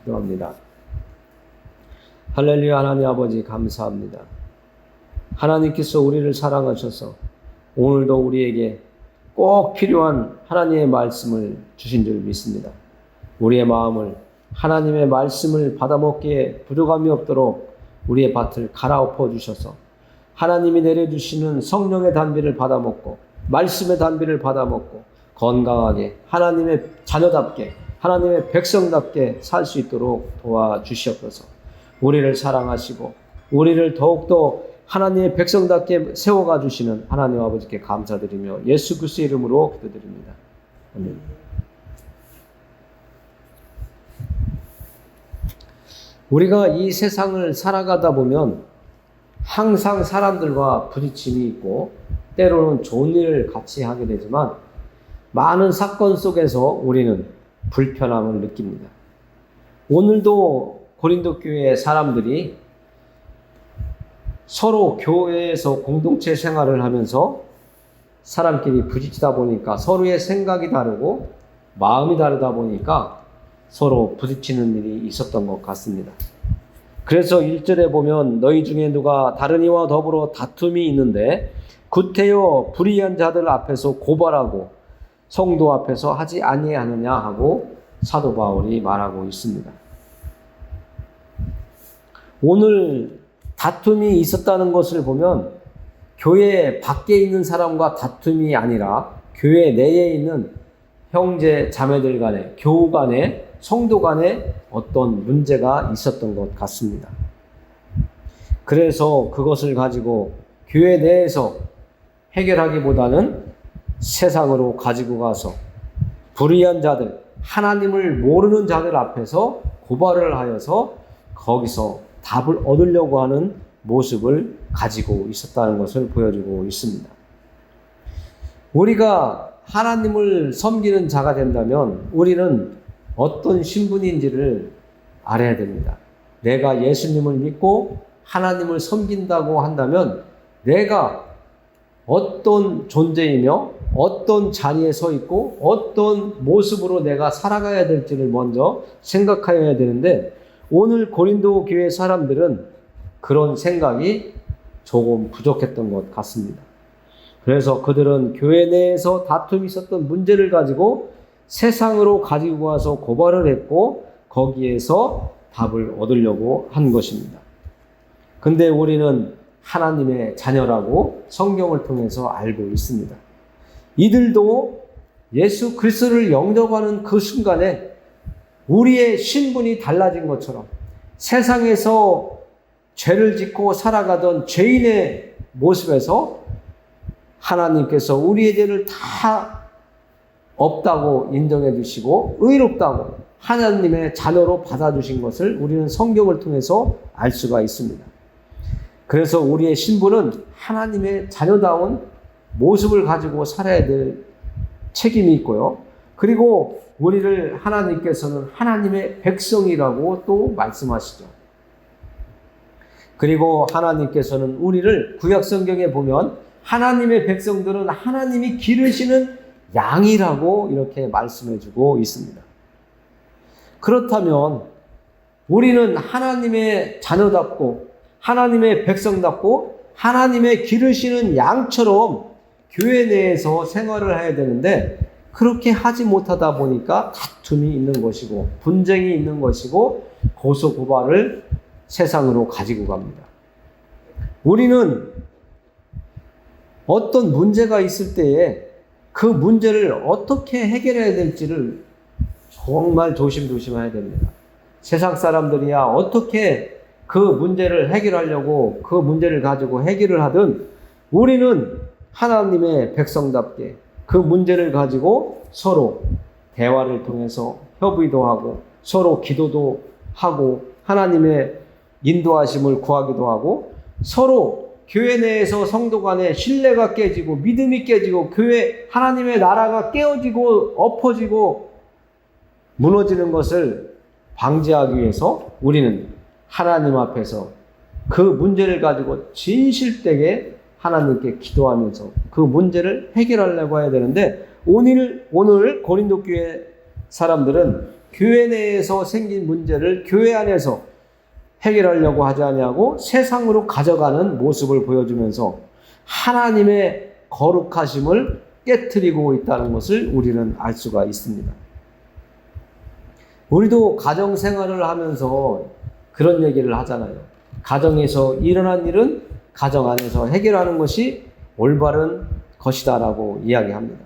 기도합니다. 할렐루야. 하나님 아버지 감사합니다. 하나님께서 우리를 사랑하셔서 오늘도 우리에게 꼭 필요한 하나님의 말씀을 주신 줄 믿습니다. 우리의 마음을 하나님의 말씀을 받아먹기에 부족함이 없도록 우리의 밭을 갈아엎어 주셔서 하나님이 내려주시는 성령의 단비를 받아먹고 말씀의 단비를 받아먹고 건강하게 하나님의 자녀답게 하나님의 백성답게 살 수 있도록 도와주시옵소서. 우리를 사랑하시고 우리를 더욱더 하나님의 백성답게 세워가 주시는 하나님 아버지께 감사드리며 예수 그리스도의 이름으로 기도드립니다. 아멘. 우리가 이 세상을 살아가다 보면 항상 사람들과 부딪힘이 있고 때로는 좋은 일을 같이 하게 되지만 많은 사건 속에서 우리는 불편함을 느낍니다. 오늘도 고린도 교회의 사람들이 서로 교회에서 공동체 생활을 하면서 사람끼리 부딪히다 보니까 서로의 생각이 다르고 마음이 다르다 보니까 서로 부딪히는 일이 있었던 것 같습니다. 그래서 1절에 보면 너희 중에 누가 다른 이와 더불어 다툼이 있는데 구태여 불의한 자들 앞에서 고발하고 성도 앞에서 하지 아니하느냐 하고 사도 바울이 말하고 있습니다. 오늘 다툼이 있었다는 것을 보면 교회 밖에 있는 사람과 다툼이 아니라 교회 내에 있는 형제 자매들 간에 교우 간에 성도 간에 어떤 문제가 있었던 것 같습니다. 그래서 그것을 가지고 교회 내에서 해결하기보다는 세상으로 가지고 가서 불의한 자들, 하나님을 모르는 자들 앞에서 고발을 하여서 거기서 답을 얻으려고 하는 모습을 가지고 있었다는 것을 보여주고 있습니다. 우리가 하나님을 섬기는 자가 된다면 우리는 어떤 신분인지를 알아야 됩니다. 내가 예수님을 믿고 하나님을 섬긴다고 한다면 내가 어떤 존재이며 어떤 자리에 서 있고 어떤 모습으로 내가 살아가야 될지를 먼저 생각해야 되는데 오늘 고린도 교회 사람들은 그런 생각이 조금 부족했던 것 같습니다. 그래서 그들은 교회 내에서 다툼이 있었던 문제를 가지고 세상으로 가지고 와서 고발을 했고 거기에서 답을 얻으려고 한 것입니다. 근데 우리는 하나님의 자녀라고 성경을 통해서 알고 있습니다. 이들도 예수 그리스도를 영접하는 그 순간에 우리의 신분이 달라진 것처럼 세상에서 죄를 짓고 살아가던 죄인의 모습에서 하나님께서 우리의 죄를 다 없다고 인정해 주시고 의롭다고 하나님의 자녀로 받아주신 것을 우리는 성경을 통해서 알 수가 있습니다. 그래서 우리의 신분은 하나님의 자녀다운 모습을 가지고 살아야 될 책임이 있고요. 그리고 우리를 하나님께서는 하나님의 백성이라고 또 말씀하시죠. 그리고 하나님께서는 우리를 구약성경에 보면 하나님의 백성들은 하나님이 기르시는 양이라고 이렇게 말씀해주고 있습니다. 그렇다면 우리는 하나님의 자녀답고 하나님의 백성답고 하나님의 기르시는 양처럼 교회 내에서 생활을 해야 되는데 그렇게 하지 못하다 보니까 다툼이 있는 것이고 분쟁이 있는 것이고 고소고발을 세상으로 가지고 갑니다. 우리는 어떤 문제가 있을 때에 그 문제를 어떻게 해결해야 될지를 정말 조심조심해야 됩니다. 세상 사람들이야 어떻게 그 문제를 해결하려고 그 문제를 가지고 해결을 하든 우리는 하나님의 백성답게 그 문제를 가지고 서로 대화를 통해서 협의도 하고 서로 기도도 하고 하나님의 인도하심을 구하기도 하고 서로 교회 내에서 성도 간에 신뢰가 깨지고 믿음이 깨지고 교회 하나님의 나라가 깨어지고 엎어지고 무너지는 것을 방지하기 위해서 우리는 하나님 앞에서 그 문제를 가지고 진실되게 하나님께 기도하면서 그 문제를 해결하려고 해야 되는데 오늘 고린도 교회 사람들은 교회 내에서 생긴 문제를 교회 안에서 해결하려고 하지 아니하고 세상으로 가져가는 모습을 보여주면서 하나님의 거룩하심을 깨트리고 있다는 것을 우리는 알 수가 있습니다. 우리도 가정 생활을 하면서 그런 얘기를 하잖아요. 가정에서 일어난 일은 가정 안에서 해결하는 것이 올바른 것이다라고 이야기합니다.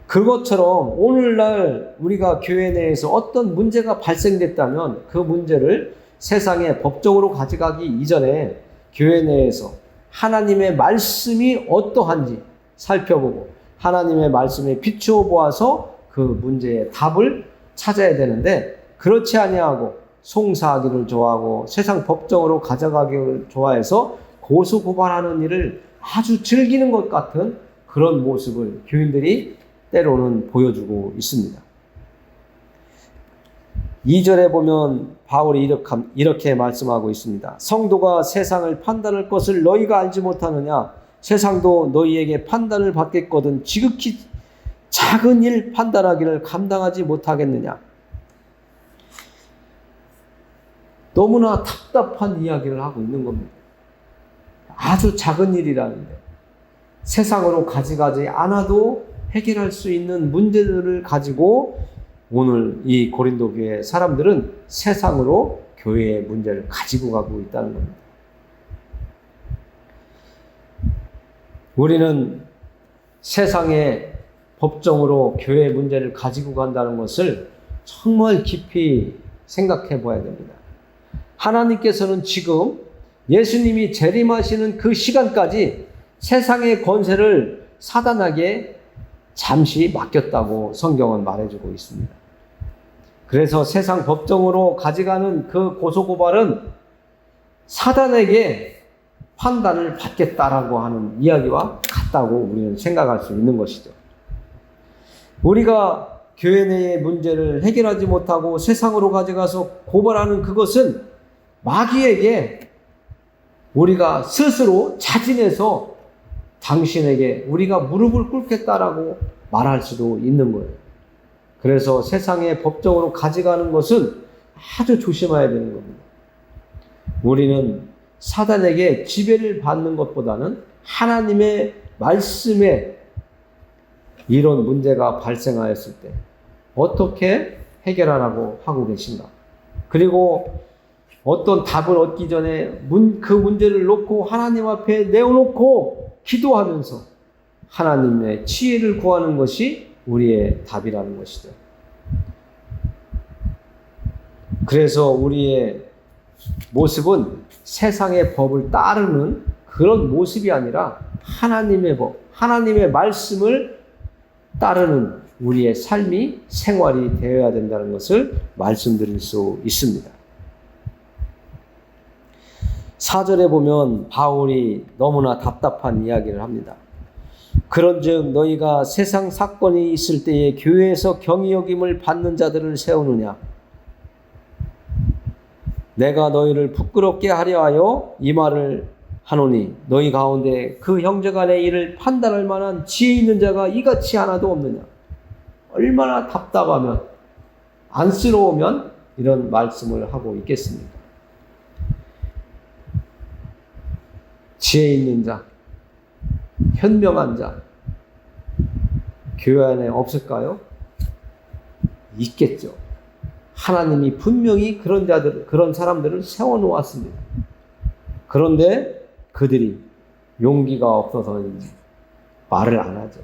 그것처럼 오늘날 우리가 교회 내에서 어떤 문제가 발생됐다면 그 문제를 세상에 법적으로 가져가기 이전에 교회 내에서 하나님의 말씀이 어떠한지 살펴보고 하나님의 말씀에 비추어 보아서 그 문제의 답을 찾아야 되는데, 그렇지 아니하고 송사하기를 좋아하고 세상 법정으로 가져가기를 좋아해서 고소고발하는 일을 아주 즐기는 것 같은 그런 모습을 교인들이 때로는 보여주고 있습니다. 2절에 보면 바울이 이렇게 말씀하고 있습니다. 성도가 세상을 판단할 것을 너희가 알지 못하느냐? 세상도 너희에게 판단을 받겠거든 지극히 작은 일 판단하기를 감당하지 못하겠느냐? 너무나 답답한 이야기를 하고 있는 겁니다. 아주 작은 일이라는데 세상으로 가져가지 않아도 해결할 수 있는 문제들을 가지고 오늘 이 고린도 교회 사람들은 세상으로 교회의 문제를 가지고 가고 있다는 겁니다. 우리는 세상의 법정으로 교회의 문제를 가지고 간다는 것을 정말 깊이 생각해 봐야 됩니다. 하나님께서는 지금 예수님이 재림하시는 그 시간까지 세상의 권세를 사단에게 잠시 맡겼다고 성경은 말해주고 있습니다. 그래서 세상 법정으로 가져가는 그 고소고발은 사단에게 판단을 받겠다라고 하는 이야기와 같다고 우리는 생각할 수 있는 것이죠. 우리가 교회 내의 문제를 해결하지 못하고 세상으로 가져가서 고발하는 그것은 마귀에게 우리가 스스로 자진해서 당신에게 우리가 무릎을 꿇겠다라고 말할 수도 있는 거예요. 그래서 세상의 법정으로 가져가는 것은 아주 조심해야 되는 겁니다. 우리는 사단에게 지배를 받는 것보다는 하나님의 말씀에 이런 문제가 발생하였을 때 어떻게 해결하라고 하고 계신가? 그리고 어떤 답을 얻기 전에 그 문제를 놓고 하나님 앞에 내어놓고 기도하면서 하나님의 지혜를 구하는 것이 우리의 답이라는 것이죠. 그래서 우리의 모습은 세상의 법을 따르는 그런 모습이 아니라 하나님의 법, 하나님의 말씀을 따르는 우리의 삶이 생활이 되어야 된다는 것을 말씀드릴 수 있습니다. 4절에 보면 바울이 너무나 답답한 이야기를 합니다. 그런즉 너희가 세상 사건이 있을 때에 교회에서 경히 여김을 받는 자들을 세우느냐? 내가 너희를 부끄럽게 하려 하여 이 말을 하노니 너희 가운데 그 형제간의 일을 판단할 만한 지혜 있는 자가 이같이 하나도 없느냐? 얼마나 답답하면 안쓰러우면 이런 말씀을 하고 있겠습니까? 지혜 있는 자, 현명한 자, 교회 안에 없을까요? 있겠죠. 하나님이 분명히 그런 자들, 그런 사람들을 세워놓았습니다. 그런데 그들이 용기가 없어서인지 말을 안 하죠.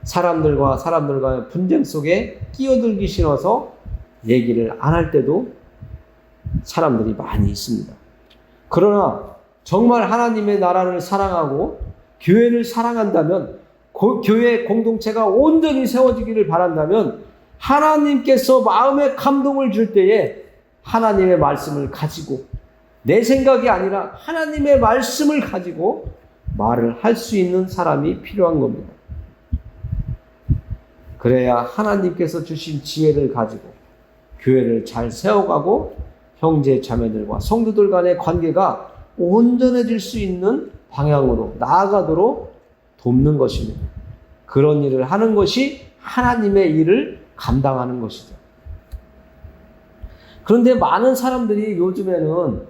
사람들과의 분쟁 속에 끼어들기 싫어서 얘기를 안 할 때도 사람들이 많이 있습니다. 그러나 정말 하나님의 나라를 사랑하고 교회를 사랑한다면, 교회 공동체가 온전히 세워지기를 바란다면 하나님께서 마음에 감동을 줄 때에 하나님의 말씀을 가지고, 내 생각이 아니라 하나님의 말씀을 가지고 말을 할 수 있는 사람이 필요한 겁니다. 그래야 하나님께서 주신 지혜를 가지고 교회를 잘 세워가고 형제 자매들과 성도들 간의 관계가 온전해질 수 있는 방향으로 나아가도록 돕는 것입니다. 그런 일을 하는 것이 하나님의 일을 감당하는 것이죠. 그런데 많은 사람들이 요즘에는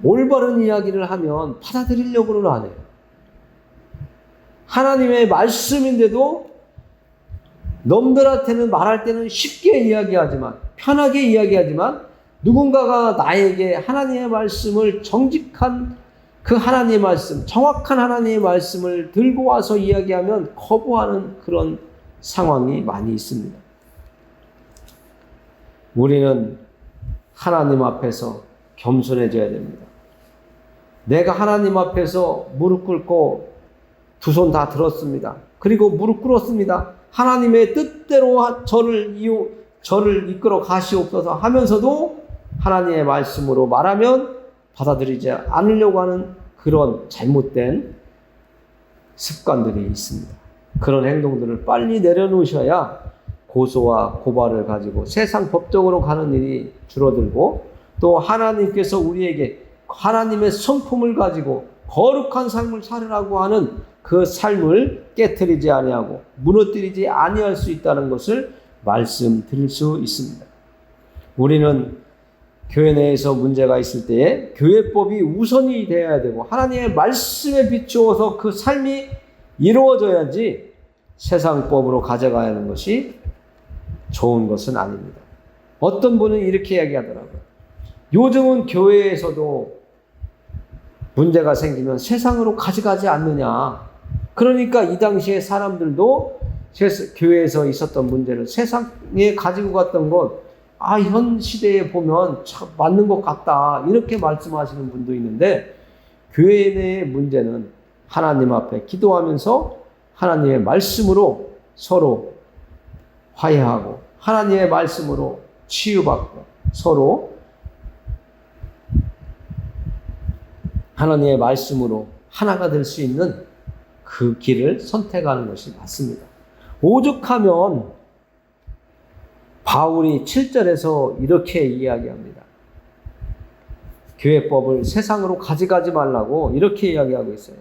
올바른 이야기를 하면 받아들이려고는 안 해요. 하나님의 말씀인데도 남들한테는 말할 때는 쉽게 이야기하지만, 편하게 이야기하지만, 누군가가 나에게 하나님의 말씀을 정직한 그 하나님의 말씀, 정확한 하나님의 말씀을 들고 와서 이야기하면 거부하는 그런 상황이 많이 있습니다. 우리는 하나님 앞에서 겸손해져야 됩니다. 내가 하나님 앞에서 무릎 꿇고 두 손 다 들었습니다. 그리고 무릎 꿇었습니다. 하나님의 뜻대로 저를 이끌어 가시옵소서 하면서도 하나님의 말씀으로 말하면 받아들이지 않으려고 하는 그런 잘못된 습관들이 있습니다. 그런 행동들을 빨리 내려놓으셔야 고소와 고발을 가지고 세상 법적으로 가는 일이 줄어들고, 또 하나님께서 우리에게 하나님의 성품을 가지고 거룩한 삶을 살으라고 하는 그 삶을 깨트리지 아니하고 무너뜨리지 아니할 수 있다는 것을 말씀드릴 수 있습니다. 우리는 교회 내에서 문제가 있을 때에 교회법이 우선이 되어야 되고 하나님의 말씀에 비추어서 그 삶이 이루어져야지 세상법으로 가져가야 하는 것이 좋은 것은 아닙니다. 어떤 분은 이렇게 이야기하더라고요. 요즘은 교회에서도 문제가 생기면 세상으로 가져가지 않느냐. 그러니까 이 당시에 사람들도 교회에서 있었던 문제를 세상에 가지고 갔던 것, 현 시대에 보면 참 맞는 것 같다. 이렇게 말씀하시는 분도 있는데, 교회 내의 문제는 하나님 앞에 기도하면서 하나님의 말씀으로 서로 화해하고 하나님의 말씀으로 치유받고 서로 하나님의 말씀으로 하나가 될 수 있는 그 길을 선택하는 것이 맞습니다. 오죽하면 바울이 7절에서 이렇게 이야기합니다. 교회법을 세상으로 가져가지 말라고 이렇게 이야기하고 있어요.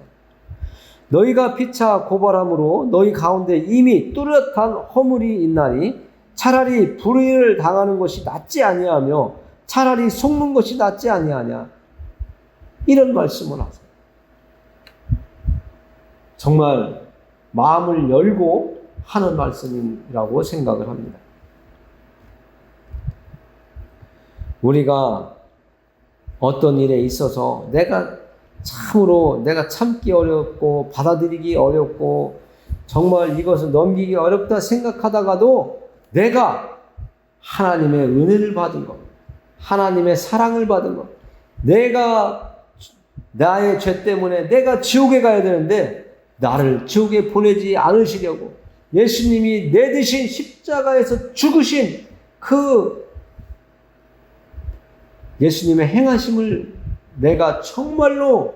너희가 피차 고발함으로 너희 가운데 이미 뚜렷한 허물이 있나니 차라리 불의를 당하는 것이 낫지 아니하며 차라리 속는 것이 낫지 아니하냐. 이런 말씀을 하세요. 정말 마음을 열고 하는 말씀이라고 생각을 합니다. 우리가 어떤 일에 있어서 내가 참기 어렵고 받아들이기 어렵고 정말 이것을 넘기기 어렵다 생각하다가도 내가 하나님의 은혜를 받은 것, 하나님의 사랑을 받은 것, 내가 나의 죄 때문에 내가 지옥에 가야 되는데 나를 지옥에 보내지 않으시려고 예수님이 내 대신 십자가에서 죽으신 그 예수님의 행하심을 내가 정말로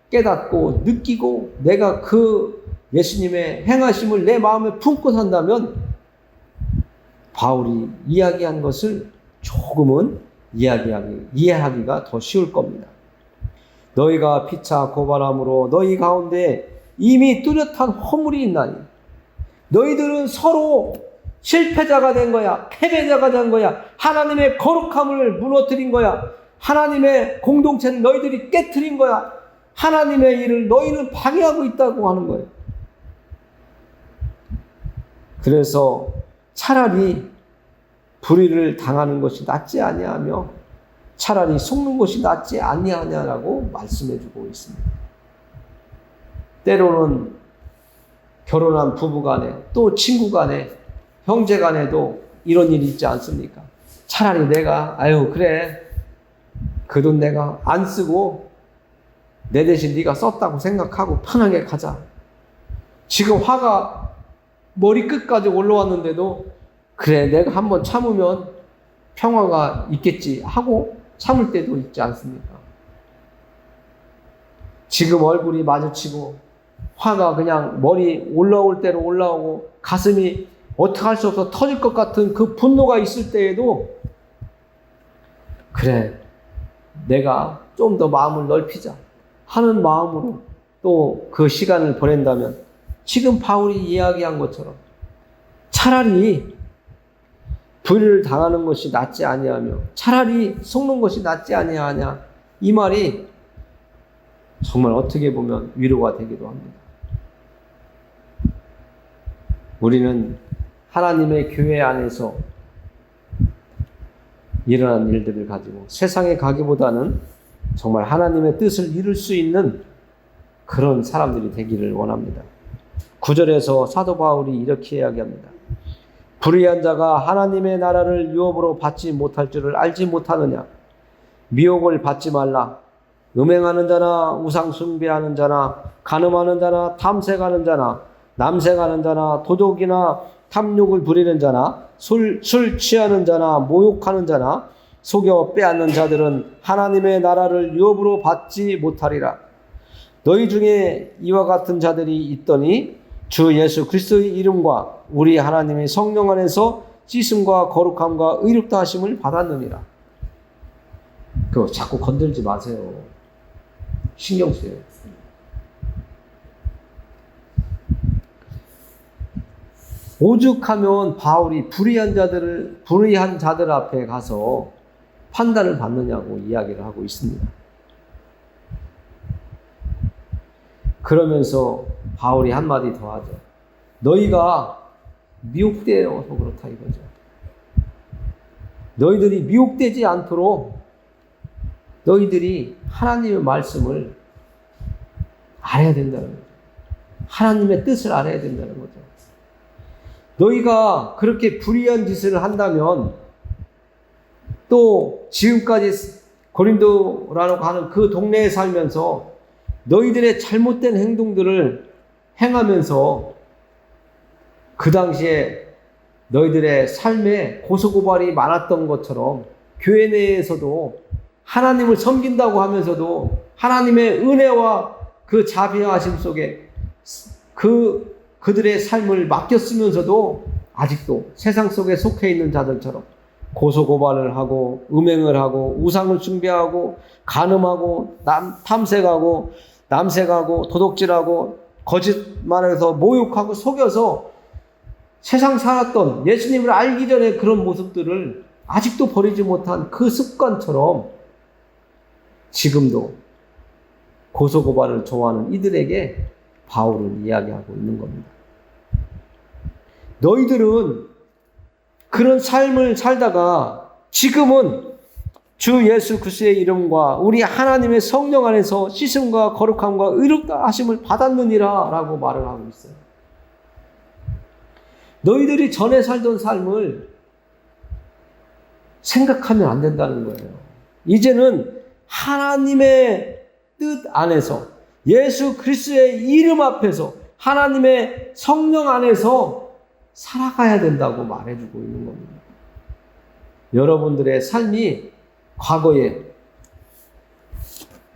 깨닫고 느끼고 내가 그 예수님의 행하심을 내 마음에 품고 산다면 바울이 이야기한 것을 조금은 이해하기가 더 쉬울 겁니다. 너희가 피차 고발함으로 너희 가운데 이미 뚜렷한 허물이 있나니 너희들은 서로 실패자가 된 거야. 패배자가 된 거야. 하나님의 거룩함을 무너뜨린 거야. 하나님의 공동체를 너희들이 깨트린 거야. 하나님의 일을 너희는 방해하고 있다고 하는 거예요. 그래서 차라리 불의를 당하는 것이 낫지 아니하며 차라리 속는 것이 낫지 아니하냐라고 말씀해주고 있습니다. 때로는 결혼한 부부 간에 또 친구 간에 형제 간에도 이런 일이 있지 않습니까? 차라리 내가 그래 그 돈 내가 안 쓰고 내 대신 네가 썼다고 생각하고 편하게 가자. 지금 화가 머리끝까지 올라왔는데도 그래 내가 한번 참으면 평화가 있겠지 하고 참을 때도 있지 않습니까? 지금 얼굴이 마주치고 화가 그냥 머리 올라올 대로 올라오고 가슴이 어떻게 할 수 없어 터질 것 같은 그 분노가 있을 때에도 그래 내가 좀 더 마음을 넓히자 하는 마음으로 또 그 시간을 보낸다면 지금 바울이 이야기한 것처럼 차라리 불의를 당하는 것이 낫지 아니하며 차라리 속는 것이 낫지 아니하냐. 이 말이 정말 어떻게 보면 위로가 되기도 합니다. 우리는 하나님의 교회 안에서 일어난 일들을 가지고 세상에 가기보다는 정말 하나님의 뜻을 이룰 수 있는 그런 사람들이 되기를 원합니다. 9절에서 사도 바울이 이렇게 이야기합니다. 불의한 자가 하나님의 나라를 유업으로 받지 못할 줄을 알지 못하느냐. 미혹을 받지 말라. 음행하는 자나 우상 숭배하는 자나 간음하는 자나 탐색하는 자나 남색하는 자나 도둑이나 탐욕을 부리는 자나 술 취하는 자나 모욕하는 자나 속여 빼앗는 자들은 하나님의 나라를 유업으로 받지 못하리라. 너희 중에 이와 같은 자들이 있더니 주 예수 그리스도의 이름과 우리 하나님의 성령 안에서 씻음과 거룩함과 의롭다 하심을 받았느니라. 그거 자꾸 건들지 마세요. 신경 쓰여요. 오죽하면 바울이 불의한 자들 앞에 가서 판단을 받느냐고 이야기를 하고 있습니다. 그러면서 바울이 한마디 더 하죠. 너희가 미혹되어서 그렇다 이거죠. 너희들이 미혹되지 않도록 너희들이 하나님의 말씀을 알아야 된다는 거죠. 하나님의 뜻을 알아야 된다는 거죠. 너희가 그렇게 불의한 짓을 한다면 또 지금까지 고린도라고 하는 그 동네에 살면서 너희들의 잘못된 행동들을 행하면서 그 당시에 너희들의 삶에 고소고발이 많았던 것처럼 교회 내에서도 하나님을 섬긴다고 하면서도 하나님의 은혜와 그 자비하심 속에 그들의 삶을 맡겼으면서도 아직도 세상 속에 속해 있는 자들처럼 고소고발을 하고 음행을 하고 우상을 숭배하고 간음하고 탐색하고 남색하고 도둑질하고 거짓말해서 모욕하고 속여서 세상 살았던 예수님을 알기 전에 그런 모습들을 아직도 버리지 못한 그 습관처럼 지금도 고소고발을 좋아하는 이들에게 바울은 이야기하고 있는 겁니다. 너희들은 그런 삶을 살다가 지금은 주 예수 그리스도의 이름과 우리 하나님의 성령 안에서 씻음과 거룩함과 의롭다 하심을 받았느니라 라고 말을 하고 있어요. 너희들이 전에 살던 삶을 생각하면 안 된다는 거예요. 이제는 하나님의 뜻 안에서 예수 그리스도의 이름 앞에서 하나님의 성령 안에서 살아가야 된다고 말해주고 있는 겁니다. 여러분들의 삶이 과거에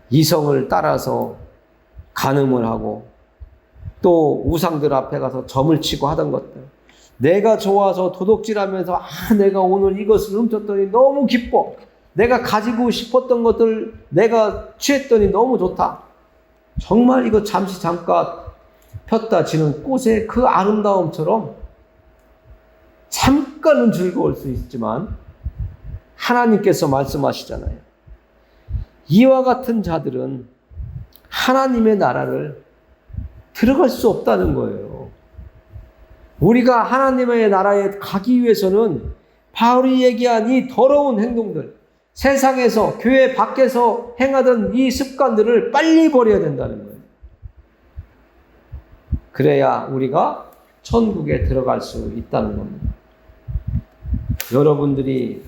이성을 따라서 간음을 하고 또 우상들 앞에 가서 점을 치고 하던 것들, 내가 좋아서 도둑질하면서 내가 오늘 이것을 훔쳤더니 너무 기뻐, 내가 가지고 싶었던 것들 내가 취했더니 너무 좋다, 정말 이거 잠깐 폈다 지는 꽃의 그 아름다움처럼 잠깐은 즐거울 수 있지만 하나님께서 말씀하시잖아요. 이와 같은 자들은 하나님의 나라를 들어갈 수 없다는 거예요. 우리가 하나님의 나라에 가기 위해서는 바울이 얘기한 이 더러운 행동들, 세상에서 교회 밖에서 행하던 이 습관들을 빨리 버려야 된다는 거예요. 그래야 우리가 천국에 들어갈 수 있다는 겁니다. 여러분들이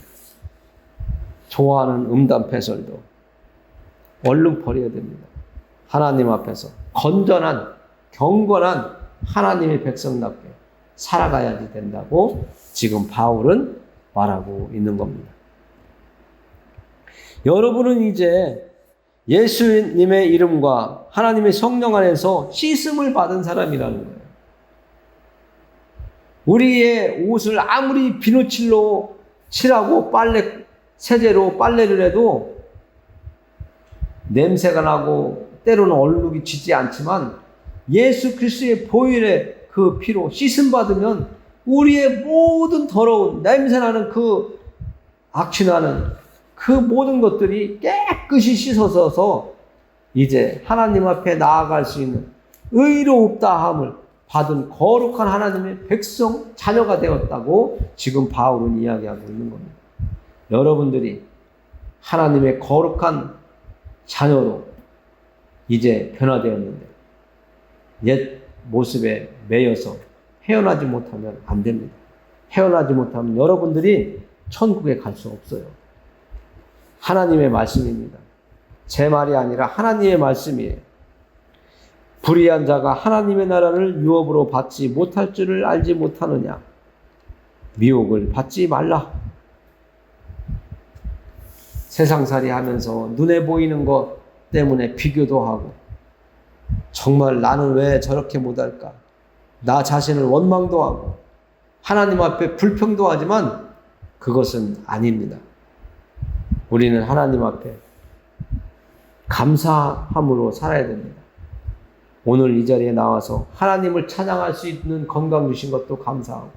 좋아하는 음담패설도 얼른 버려야 됩니다. 하나님 앞에서 건전한, 경건한 하나님의 백성답게 살아가야지 된다고 지금 바울은 말하고 있는 겁니다. 여러분은 이제 예수님의 이름과 하나님의 성령 안에서 씻음을 받은 사람이라는 거예요. 우리의 옷을 아무리 비누칠로 칠하고 세제로 빨래를 해도 냄새가 나고 때로는 얼룩이 짙지 않지만 예수 그리스도의 보혈의 그 피로 씻음 받으면 우리의 모든 더러운 냄새나는 그 악취나는 그 모든 것들이 깨끗이 씻어져서 이제 하나님 앞에 나아갈 수 있는 의롭다함을 받은 거룩한 하나님의 백성 자녀가 되었다고 지금 바울은 이야기하고 있는 겁니다. 여러분들이 하나님의 거룩한 자녀로 이제 변화되었는데 옛 모습에 매여서 헤어나지 못하면 안 됩니다. 헤어나지 못하면 여러분들이 천국에 갈 수 없어요. 하나님의 말씀입니다. 제 말이 아니라 하나님의 말씀이에요. 불의한 자가 하나님의 나라를 유업으로 받지 못할 줄을 알지 못하느냐. 미혹을 받지 말라. 세상살이 하면서 눈에 보이는 것 때문에 비교도 하고 정말 나는 왜 저렇게 못할까? 나 자신을 원망도 하고 하나님 앞에 불평도 하지만 그것은 아닙니다. 우리는 하나님 앞에 감사함으로 살아야 됩니다. 오늘 이 자리에 나와서 하나님을 찬양할 수 있는 건강 주신 것도 감사하고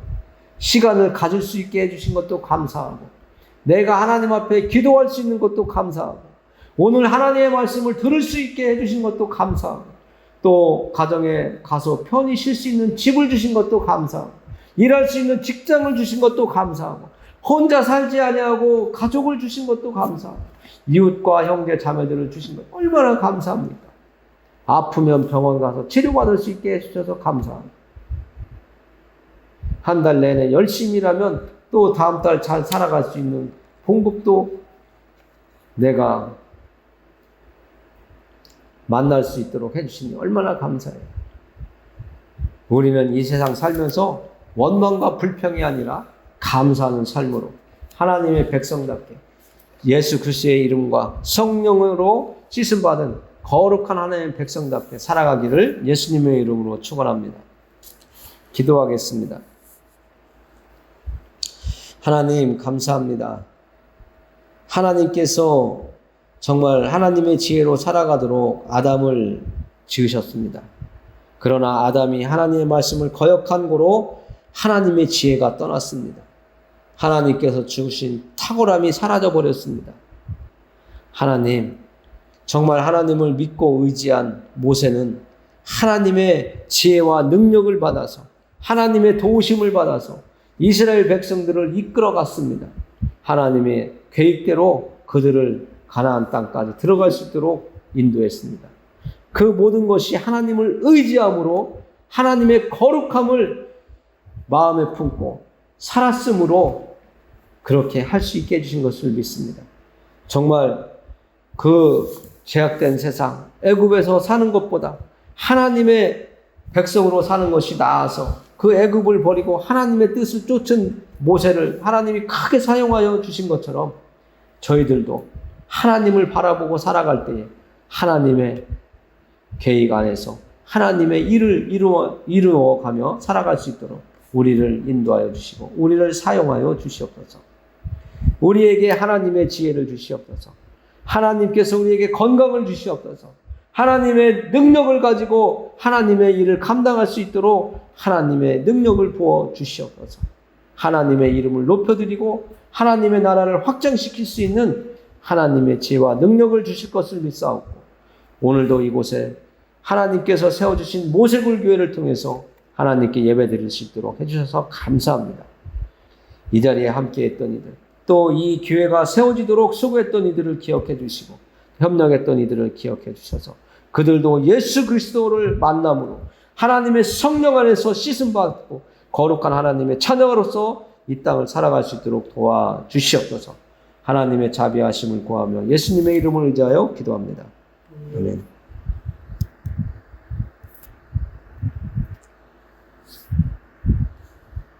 시간을 가질 수 있게 해주신 것도 감사하고 내가 하나님 앞에 기도할 수 있는 것도 감사하고 오늘 하나님의 말씀을 들을 수 있게 해주신 것도 감사하고 또 가정에 가서 편히 쉴 수 있는 집을 주신 것도 감사하고 일할 수 있는 직장을 주신 것도 감사하고 혼자 살지 아니하고 가족을 주신 것도 감사하고 이웃과 형제 자매들을 주신 것 얼마나 감사합니까? 아프면 병원 가서 치료받을 수 있게 해주셔서 감사합니다. 한 달 내내 열심히 일하면 또 다음 달 잘 살아갈 수 있는 봉급도 내가 만날 수 있도록 해주시니 얼마나 감사해요. 우리는 이 세상 살면서 원망과 불평이 아니라 감사하는 삶으로 하나님의 백성답게 예수 그리스도의 이름과 성령으로 씻음받은 거룩한 하나님의 백성답게 살아가기를 예수님의 이름으로 축원합니다. 기도하겠습니다. 하나님 감사합니다. 하나님께서 정말 하나님의 지혜로 살아가도록 아담을 지으셨습니다. 그러나 아담이 하나님의 말씀을 거역한 고로 하나님의 지혜가 떠났습니다. 하나님께서 주신 탁월함이 사라져 버렸습니다. 하나님, 정말 하나님을 믿고 의지한 모세는 하나님의 지혜와 능력을 받아서 하나님의 도우심을 받아서 이스라엘 백성들을 이끌어 갔습니다. 하나님의 계획대로 그들을 가나안 땅까지 들어갈 수 있도록 인도했습니다. 그 모든 것이 하나님을 의지함으로 하나님의 거룩함을 마음에 품고 살았으므로 그렇게 할 수 있게 해주신 것을 믿습니다. 정말 그 제약된 세상 애굽에서 사는 것보다 하나님의 백성으로 사는 것이 나아서 그 애굽을 버리고 하나님의 뜻을 쫓은 모세를 하나님이 크게 사용하여 주신 것처럼 저희들도 하나님을 바라보고 살아갈 때에 하나님의 계획 안에서 하나님의 일을 이루어가며 살아갈 수 있도록 우리를 인도하여 주시고 우리를 사용하여 주시옵소서. 우리에게 하나님의 지혜를 주시옵소서. 하나님께서 우리에게 건강을 주시옵소서. 하나님의 능력을 가지고 하나님의 일을 감당할 수 있도록 하나님의 능력을 부어 주시옵소서. 하나님의 이름을 높여드리고 하나님의 나라를 확장시킬 수 있는 하나님의 지혜와 능력을 주실 것을 믿사옵고 오늘도 이곳에 하나님께서 세워주신 모세굴 교회를 통해서 하나님께 예배드릴 수 있도록 해주셔서 감사합니다. 이 자리에 함께했던 이들 또 이 교회가 세워지도록 수고했던 이들을 기억해 주시고 협력했던 이들을 기억해 주셔서 그들도 예수 그리스도를 만남으로 하나님의 성령 안에서 씻음받고 거룩한 하나님의 자녀로서 이 땅을 살아갈 수 있도록 도와주시옵소서. 하나님의 자비하심을 구하며 예수님의 이름을 의지하여 기도합니다. 아멘.